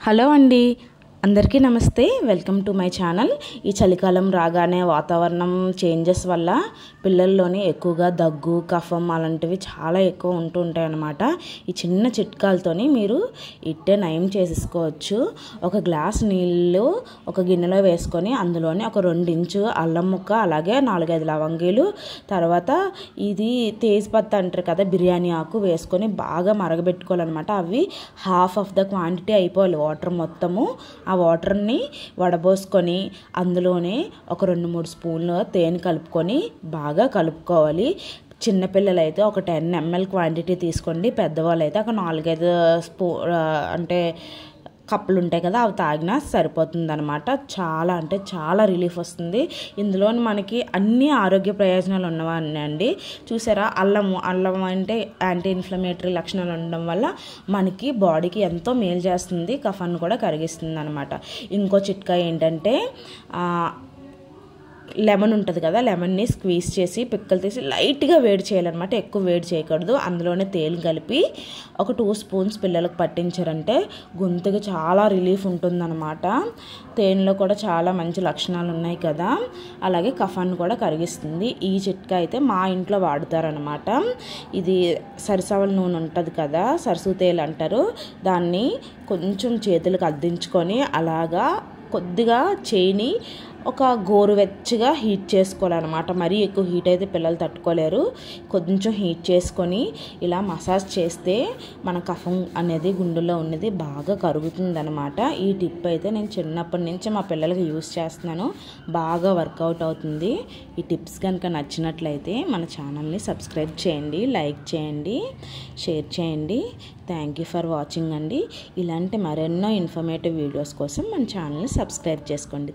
Hello అండి, అందరికీ నమస్తే. Welcome to my channel. ఈ చలికాలం రాగానే వాతావరణం చేంజెస్ వల్ల పిల్లల్లోని ఎక్కువగా దగ్గు, కఫం అలాంటివి చాలా ఎక్కువ ఉంటూ ఉంటాయి అన్నమాట. ఈ చిన్న చిట్కాలతోని మీరు ఇట్టే నయం చేసేసుకోవచ్చు. ఒక గ్లాస్ నీళ్ళు ఒక గిన్నెలో వేసుకొని అందులోని ఒక 2 ఇంచు అల్లం ముక్క, అలాగే 4-5 లవంగీలు, తర్వాత ఇది తేజ్పత్తా అంటారు కదా, బిర్యానీ ఆకు వేసుకొని బాగా మరగబెట్టుకోవాలన్నమాట. అవి హాఫ్ ఆఫ్ ద క్వాంటిటీ అయిపోవాలి వాటర్ మొత్తము. ఆ వాటర్ని వడబోసుకొని అందులోనే ఒక 2-3 స్పూన్లు తేనె కలుపుకొని బాగా కలుపుకోవాలి. చిన్నపిల్లలు అయితే ఒక 10 ml క్వాంటిటీ తీసుకోండి. పెద్దవాళ్ళు అయితే ఒక 4-5 అంటే కప్పులు ఉంటాయి కదా, అవి తాగినా సరిపోతుంది అనమాట. చాలా అంటే చాలా రిలీఫ్ వస్తుంది. ఇందులోని మనకి అన్ని ఆరోగ్య ప్రయోజనాలు ఉన్నవన్నీ చూసారా. అల్లం అంటే యాంటీ ఇన్ఫ్లమేటరీ లక్షణాలు ఉండడం వల్ల మనకి బాడీకి ఎంతో మేలు చేస్తుంది, కఫాన్ని కూడా కరిగిస్తుంది అనమాట. ఇంకో చిట్కా ఏంటంటే లెమన్ ఉంటుంది కదా, లెమన్ని స్క్వీజ్ చేసి పిక్కలు తీసి లైట్గా వేడి చేయాలన్నమాట. ఎక్కువ వేడి చేయకూడదు. అందులోనే తేనె కలిపి ఒక 2 స్పూన్స్ పిల్లలకు పట్టించారంటే గొంతుకి చాలా రిలీఫ్ ఉంటుందన్నమాట. తేనెలో కూడా చాలా మంచి లక్షణాలు ఉన్నాయి కదా, అలాగే కఫాన్ని కూడా కరిగిస్తుంది. ఈ చిట్కా అయితే మా ఇంట్లో వాడుతారనమాట. ఇది సరిసవల నూనె ఉంటుంది కదా, సరసు తేలు అంటారు, దాన్ని కొంచెం చేతులకు అద్దించుకొని అలాగా కొద్దిగా చేయిని ఒక గోరువెచ్చగా హీట్ చేసుకోవాలన్నమాట. మరీ ఎక్కువ హీట్ అయితే పిల్లలు తట్టుకోలేరు. కొంచెం హీట్ చేసుకొని ఇలా మసాజ్ చేస్తే మన కఫం అనేది గుండెల్లో ఉన్నది బాగా కరుగుతుందన్నమాట. ఈ టిప్ అయితే నేను చిన్నప్పటి నుంచి మా పిల్లలకి యూస్ చేస్తున్నాను. బాగా వర్కౌట్ అవుతుంది. ఈ టిప్స్ కనుక నచ్చినట్లయితే మన ఛానల్ని సబ్స్క్రైబ్ చేయండి, లైక్ చేయండి, షేర్ చేయండి. థ్యాంక్ యూ ఫర్ వాచింగ్ అండి. ఇలాంటి మరెన్నో ఇన్ఫర్మేటివ్ వీడియోస్ కోసం మన ఛానల్ని సబ్స్క్రైబ్ చేసుకోండి.